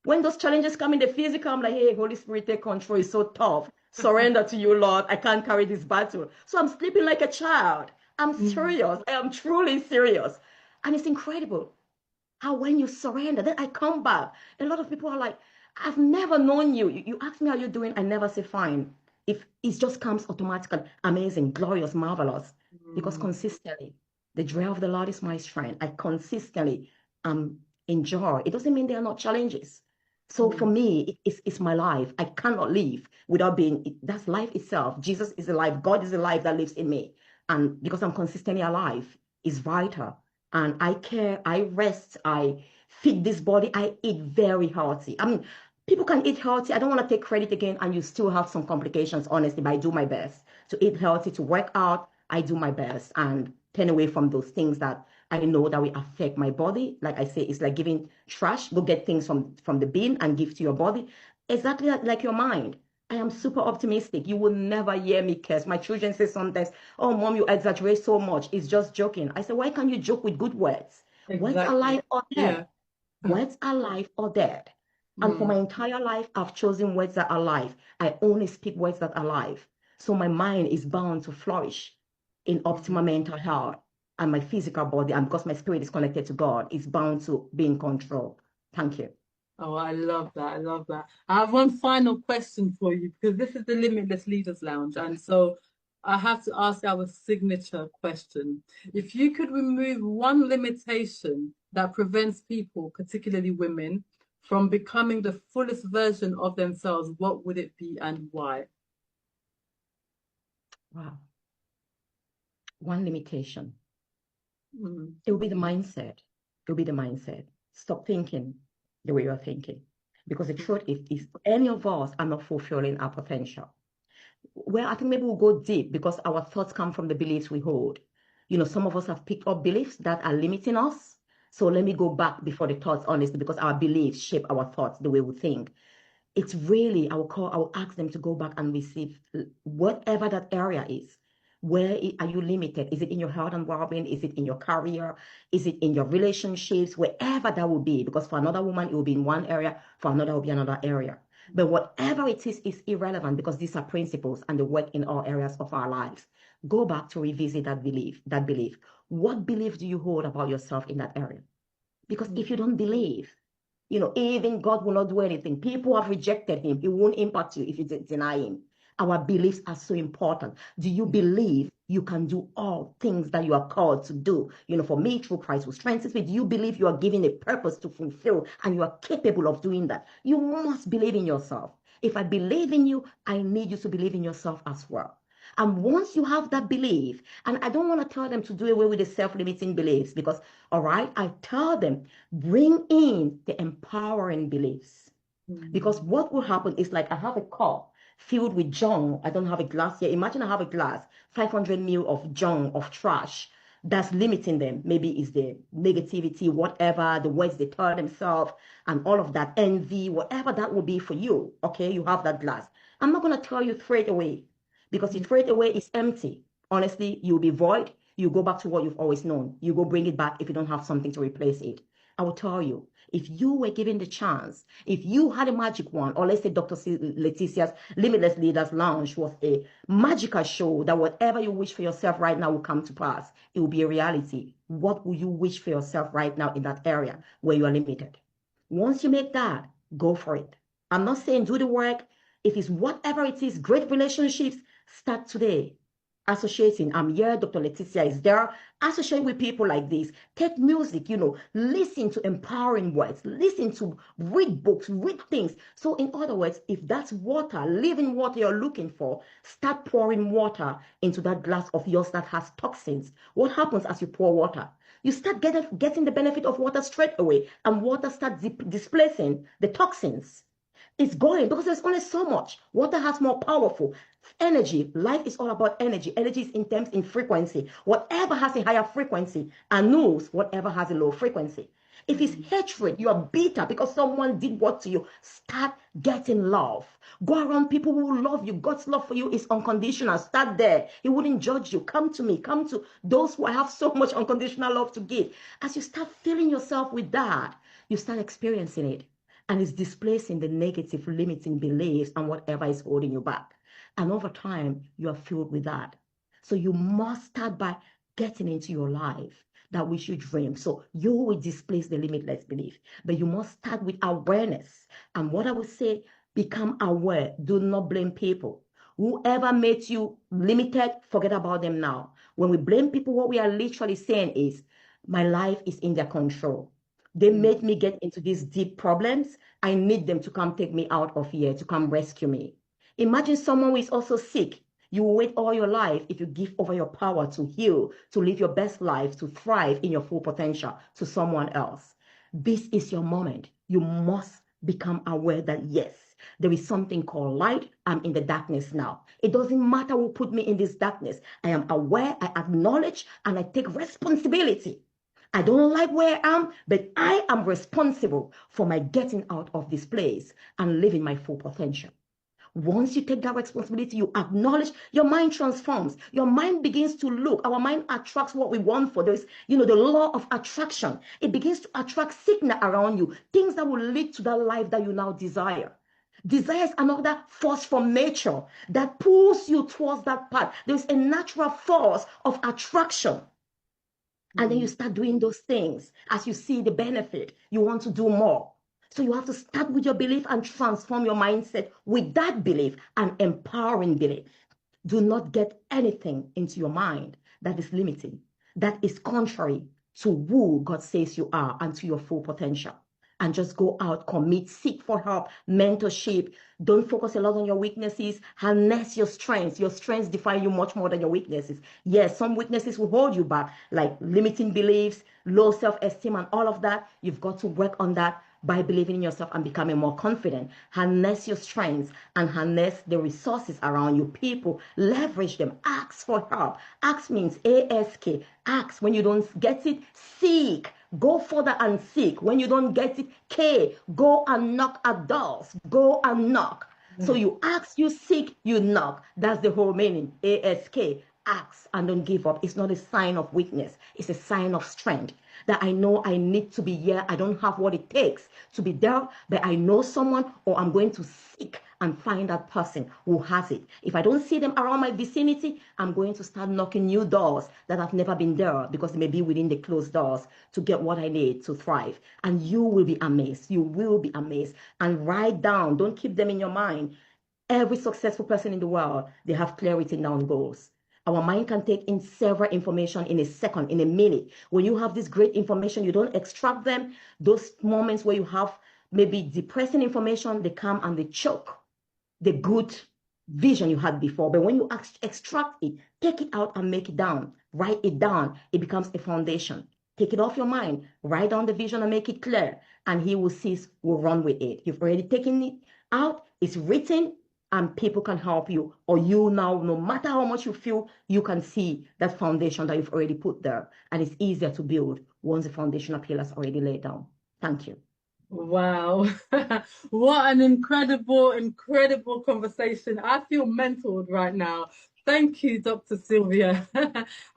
[SPEAKER 2] When those challenges come in the physical, I'm like, hey, Holy Spirit, take control. It's so tough. Surrender to you, Lord. I can't carry this battle. So I'm sleeping like a child. I'm serious. I am truly serious. And it's incredible how when you surrender, then I come back. A lot of people are like, I've never known you. You ask me how you're doing, I never say fine. If it just comes automatically, amazing, glorious, marvelous. Because consistently, the joy of the Lord is my strength. I consistently enjoy. It doesn't mean there are not challenges. So for me, it's my life. I cannot live without being, that's life itself. Jesus is alive. God is alive that lives in me. And because I'm consistently alive, is vital. And I care, I rest, I feed this body, I eat very healthy. I mean, people can eat healthy. I don't want to take credit again, and you still have some complications, honestly, but I do my best to eat healthy, to work out. I do my best and turn away from those things that I know that will affect my body. Like I say, it's like giving trash. Go get things from the bin and give to your body. Exactly like your mind. I am super optimistic. You will never hear me curse. My children say sometimes, oh, mom, you exaggerate so much. It's just joking. I say, why can't you joke with good words? Words are
[SPEAKER 1] Exactly.
[SPEAKER 2] life or death. Words are life or death. And for my entire life, I've chosen words that are life. I only speak words that are life. So my mind is bound to flourish in optimal mental health. And my physical body, and because my spirit is connected to God, is bound to be in control. Thank you.
[SPEAKER 1] Oh, I love that. I love that. I have one final question for you because this is the Limitless Leaders Lounge. And so I have to ask our signature question. If you could remove one limitation that prevents people, particularly women, from becoming the fullest version of themselves, what would it be and why?
[SPEAKER 2] Wow. One limitation.
[SPEAKER 1] Mm.
[SPEAKER 2] It will be the mindset. It will be the mindset. Stop thinking the way you're thinking. Because the truth is any of us are not fulfilling our potential. Well, I think maybe we'll go deep because our thoughts come from the beliefs we hold. You know, some of us have picked up beliefs that are limiting us. So let me go back before the thoughts, honestly, because our beliefs shape our thoughts, the way we think. It's really, I will ask them to go back and receive whatever that area is. Where are you limited? Is it in your health and well-being? Is it in your career? Is it in your relationships? Wherever that will be, because for another woman, it will be in one area, for another, it will be another area. But whatever it is irrelevant because these are principles and they work in all areas of our lives. Go back to revisit that belief, that belief. What belief do you hold about yourself in that area? Because if you don't believe, you know, even God will not do anything. People have rejected him. He won't impact you if you deny him. Our beliefs are so important. Do you believe you can do all things that you are called to do? You know, for me, through Christ who strengthens me, do you believe you are given a purpose to fulfill and you are capable of doing that? You must believe in yourself. If I believe in you, I need you to believe in yourself as well. And once you have that belief, and I don't want to tell them to do away with the self-limiting beliefs because, all right, I tell them, bring in the empowering beliefs. Because what will happen is like I have a cup filled with junk. I don't have a glass here. Imagine I have a glass, 500 ml of junk, of trash that's limiting them. Maybe it's the negativity, whatever, the words they tell themselves, and all of that envy, whatever that will be for you. Okay, you have that glass. I'm not going to tell you throw it away because you throw it away, it's empty. Honestly, you'll be void. You go back to what you've always known. You go bring it back if you don't have something to replace it. I will tell you, if you were given the chance, if you had a magic wand, or let's say Dr. Leticia's Limitless Leaders Lounge was a magical show that whatever you wish for yourself right now will come to pass, it will be a reality. What will you wish for yourself right now in that area where you are limited? Once you make that, go for it. I'm not saying do the work. If it's whatever it is, great relationships, start today. Associating, I'm here, Dr. Leticia is there. Associate with people like this. Take music, listen to empowering words, listen to read books, read things. So in other words, if that's water, living water you're looking for, start pouring water into that glass of yours that has toxins. What happens as you pour water? You start getting the benefit of water straight away, and water starts displacing the toxins. It's going because there's only so much. Water has more powerful energy. Life is all about energy. Energy is in terms in frequency. Whatever has a higher frequency annuls whatever has a low frequency. If it's hatred, you are bitter because someone did what to you, start getting love. Go around people who love you. God's love for you is unconditional. Start there. He wouldn't judge you. Come to me. Come to those who have so much unconditional love to give. As you start filling yourself with that, you start experiencing it. And it's displacing the negative, limiting beliefs and whatever is holding you back. And over time, you are filled with that. So you must start by getting into your life that which you dream. So you will displace the limitless belief. But you must start with awareness. And what I would say, become aware. Do not blame people. Whoever made you limited, forget about them now. When we blame people, what we are literally saying is, my life is in their control. They made me get into these deep problems. I need them to come take me out of here, to come rescue me. Imagine someone who is also sick. You will wait all your life if you give over your power to heal, to live your best life, to thrive in your full potential to someone else. This is your moment. You must become aware that yes, there is something called light. I'm in the darkness now. It doesn't matter who put me in this darkness. I am aware, I acknowledge, and I take responsibility. I don't like where I am, but I am responsible for my getting out of this place and living my full potential. Once you take that responsibility, you acknowledge, your mind transforms. Your mind begins to look. Our mind attracts what we want for. There's, the law of attraction. It begins to attract signal around you, things that will lead to that life that you now desire. Desire is another force from nature that pulls you towards that path. There's a natural force of attraction. And then you start doing those things. As you see the benefit, you want to do more. So you have to start with your belief and transform your mindset with that belief, an empowering belief. Do not get anything into your mind that is limiting, that is contrary to who God says you are and to your full potential. And just go out, commit, seek for help, mentorship. Don't focus a lot on your weaknesses. Harness your strengths. Your strengths define you much more than your weaknesses. Yes, some weaknesses will hold you back, like limiting beliefs, low self-esteem, and all of that. You've got to work on that by believing in yourself and becoming more confident. Harness your strengths and harness the resources around you. People, leverage them. Ask for help. Ask means ASK. Ask. When you don't get it, seek. Go further and seek. When you don't get it, K, go and knock at doors. Go and knock. So you ask, you seek, you knock. That's the whole meaning. ASK. Ask and don't give up. It's not a sign of weakness. It's a sign of strength. That I know I need to be here. I don't have what it takes to be there, but I know someone, or I'm going to seek and find that person who has it. If I don't see them around my vicinity, I'm going to start knocking new doors that have never been there because they may be within the closed doors to get what I need to thrive. And you will be amazed. You will be amazed. And write down, don't keep them in your mind. Every successful person in the world, they have clarity down goals. Our mind can take in several information in a second, in a minute. When you have this great information, you don't extract them. Those moments where you have maybe depressing information, they come and they choke the good vision you had before. But when you extract it, take it out and make it down. Write it down. It becomes a foundation. Take it off your mind. Write down the vision and make it clear. And he will cease, will run with it. You've already taken it out. It's written. And people can help you, or you now, no matter how much you feel, you can see that foundation that you've already put there. And it's easier to build once the foundational pillars are already laid down. Thank you.
[SPEAKER 1] Wow. What an incredible conversation. I feel mentored right now. Thank you, Dr. Sylvia.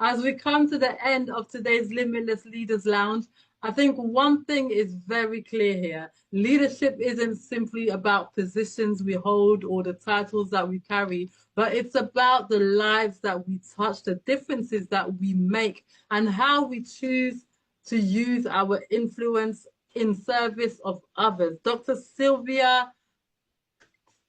[SPEAKER 1] As we come to the end of today's Limitless Leaders Lounge, I think one thing is very clear here. Leadership isn't simply about positions we hold or the titles that we carry, but it's about the lives that we touch, the differences that we make, and how we choose to use our influence in service of others. Dr. Sylvia,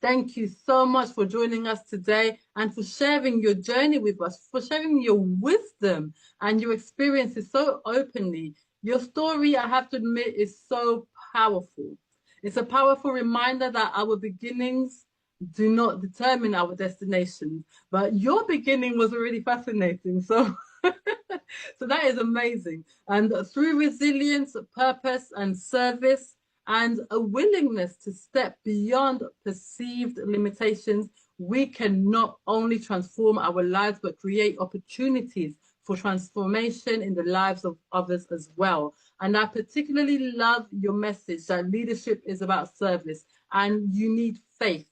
[SPEAKER 1] thank you so much for joining us today and for sharing your journey with us, for sharing your wisdom and your experiences so openly. Your story, I have to admit, is so powerful. It's a powerful reminder that our beginnings do not determine our destination, but your beginning was already fascinating. So, so that is amazing. And through resilience, purpose, and service, and a willingness to step beyond perceived limitations, we can not only transform our lives, but create opportunities for transformation in the lives of others as well. And I particularly love your message that leadership is about service and you need faith.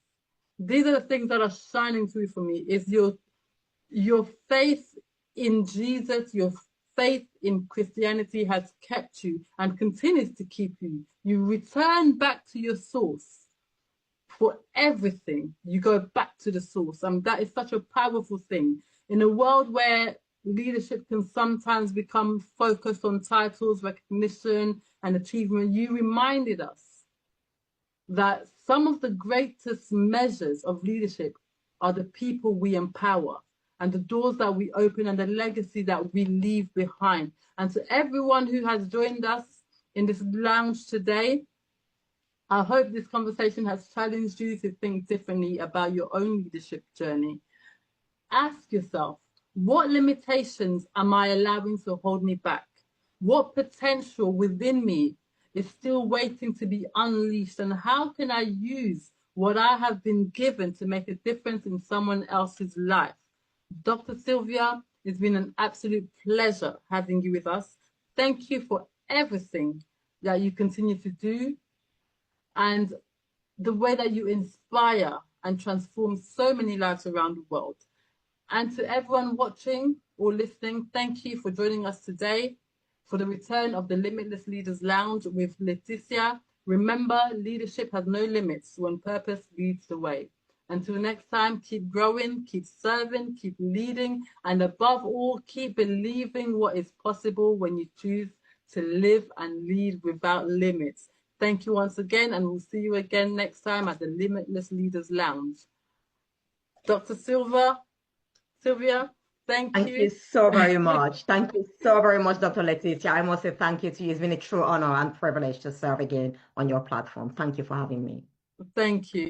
[SPEAKER 1] These are the things that are shining through for me, is your faith in Jesus, your faith in Christianity has kept you and continues to keep you. You return back to your source for everything. You go back to the source. And that is such a powerful thing. In a world where leadership can sometimes become focused on titles, recognition, and achievement, you reminded us that some of the greatest measures of leadership are the people we empower and the doors that we open and the legacy that we leave behind. And to everyone who has joined us in this lounge today, I hope this conversation has challenged you to think differently about your own leadership journey. Ask yourself, what limitations am I allowing to hold me back? What potential within me is still waiting to be unleashed? And how can I use what I have been given to make a difference in someone else's life? Dr. Sylvia, it's been an absolute pleasure having you with us. Thank you for everything that you continue to do and the way that you inspire and transform so many lives around the world. And to everyone watching or listening, thank you for joining us today for the return of the Limitless Leaders Lounge with Leticia. Remember, leadership has no limits when purpose leads the way. Until next time, keep growing, keep serving, keep leading, and above all, keep believing what is possible when you choose to live and lead without limits. Thank you once again, and we'll see you again next time at the Limitless Leaders Lounge. Dr. Sylvia, thank
[SPEAKER 2] Thank you
[SPEAKER 1] you.
[SPEAKER 2] so very much. Thank you so very much, Dr. Leticia. I must say thank you to you. It's been a true honor and privilege to serve again on your platform. Thank you for having me.
[SPEAKER 1] Thank you.